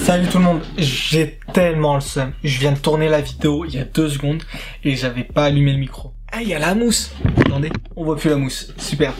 Salut tout le monde, j'ai tellement le seum. Je viens de tourner la vidéo il y a 2 secondes et j'avais pas allumé le micro. Ah, il y a la mousse. Attendez, on voit plus la mousse. Super.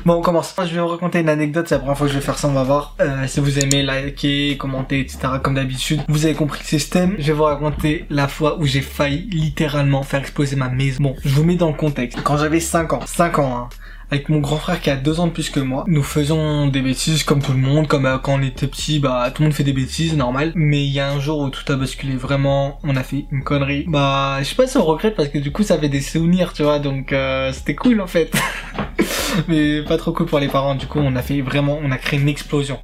Bon, on commence. Je vais vous raconter une anecdote, c'est la première fois que je vais faire ça, on va voir. Si vous aimez, likez, commentez, etc. comme d'habitude. Vous avez compris le système. Je vais vous raconter la fois où j'ai failli littéralement faire exploser ma maison. Bon, je vous mets dans le contexte. Quand j'avais 5 ans, hein, avec mon grand frère qui a 2 ans de plus que moi, nous faisions des bêtises comme tout le monde, comme quand on était petit, bah tout le monde fait des bêtises, normal. Mais il y a un jour où tout a basculé, vraiment, on a fait une connerie. Bah je sais pas si on regrette parce que du coup ça fait des souvenirs, tu vois, donc c'était cool en fait. Mais pas trop cool pour les parents, du coup on a créé une explosion.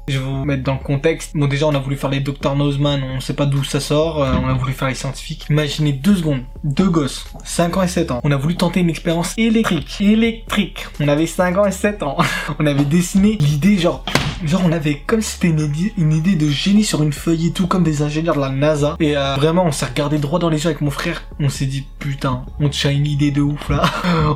Je vais vous mettre dans le contexte. Bon, déjà, on a voulu faire les Dr Nozman, on sait pas d'où ça sort, on a voulu faire les scientifiques. Imaginez 2 secondes, 2 gosses, 5 ans et 7 ans. On a voulu tenter une expérience électrique. On avait 5 ans et 7 ans. On avait dessiné l'idée, genre on avait, comme si c'était une idée de génie sur une feuille et tout, comme des ingénieurs de la NASA. Et vraiment, on s'est regardé droit dans les yeux avec mon frère. On s'est dit, putain, on tient une idée de ouf là.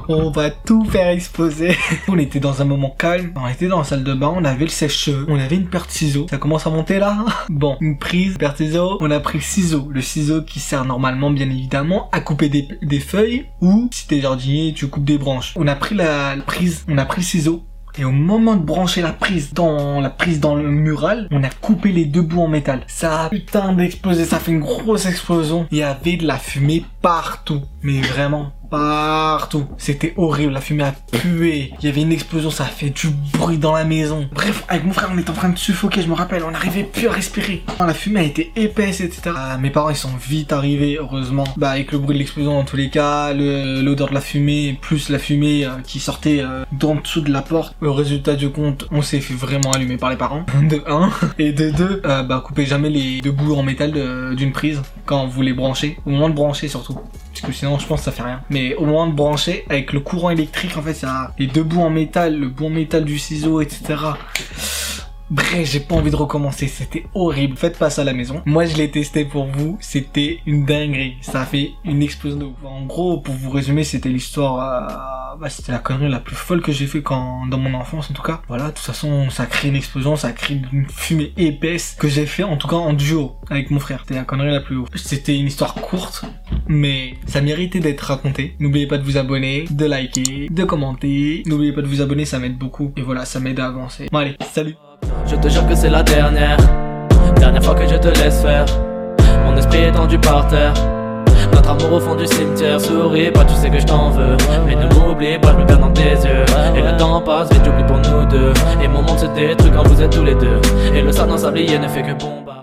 On va tout faire exploser. On était dans un moment calme. On était dans la salle de bain, on avait le sèche-cheveux, on avait une paire de ciseaux. Ça commence à monter là. Bon, une prise, paire de ciseaux. On a pris le ciseau. Le ciseau qui sert normalement, bien évidemment, à couper des feuilles. Ou, si t'es jardinier, tu coupes des branches. On a pris la prise, on a pris le ciseau. Et au moment de brancher la prise dans le mural, on a coupé les 2 bouts en métal. Ça a putain d'explosé, ça a fait une grosse explosion. Il y avait de la fumée partout. Mais vraiment partout. C'était horrible, la fumée a pué. Il y avait une explosion, ça a fait du bruit dans la maison. Bref, avec mon frère, on était en train de suffoquer, je me rappelle, on n'arrivait plus à respirer. La fumée a été épaisse, etc. Mes parents, ils sont vite arrivés, heureusement. Bah, avec le bruit de l'explosion dans tous les cas, l'odeur de la fumée, plus la fumée qui sortait d'en dessous de la porte. Le résultat du compte, on s'est fait vraiment allumer par les parents. De 1. Et de 2, bah, coupez jamais les 2 bouts en métal d'une prise quand vous les branchez. Au moment de brancher surtout. Parce que sinon je pense que ça fait rien. Mais au moment de brancher, avec le courant électrique, en fait, il y a les 2 bouts en métal, le bout en métal du ciseau, etc. Bref, j'ai pas envie de recommencer, c'était horrible. Faites pas ça à la maison. Moi, je l'ai testé pour vous, c'était une dinguerie. Ça a fait une explosion de ouf. En gros, pour vous résumer, c'était l'histoire... c'était la connerie la plus folle que j'ai fait dans mon enfance, en tout cas. Voilà, de toute façon, ça a créé une explosion, ça a créé une fumée épaisse que j'ai fait, en tout cas, en duo avec mon frère. C'était la connerie la plus ouf. C'était une histoire courte, mais ça méritait d'être raconté. N'oubliez pas de vous abonner, de liker, de commenter. N'oubliez pas de vous abonner, ça m'aide beaucoup. Et voilà, ça m'aide à avancer. Bon, allez, salut! Je te jure que c'est la dernière fois que je te laisse faire. Mon esprit est tendu par terre. Notre amour au fond du cimetière. Souris pas, tu sais que je t'en veux. Mais ne m'oublie pas, je me perds dans tes yeux. Et le temps passe vite, j'oublie pour nous deux. Et mon monde se détruit quand vous êtes tous les deux. Et le sable dans sablier ne fait que bombarder.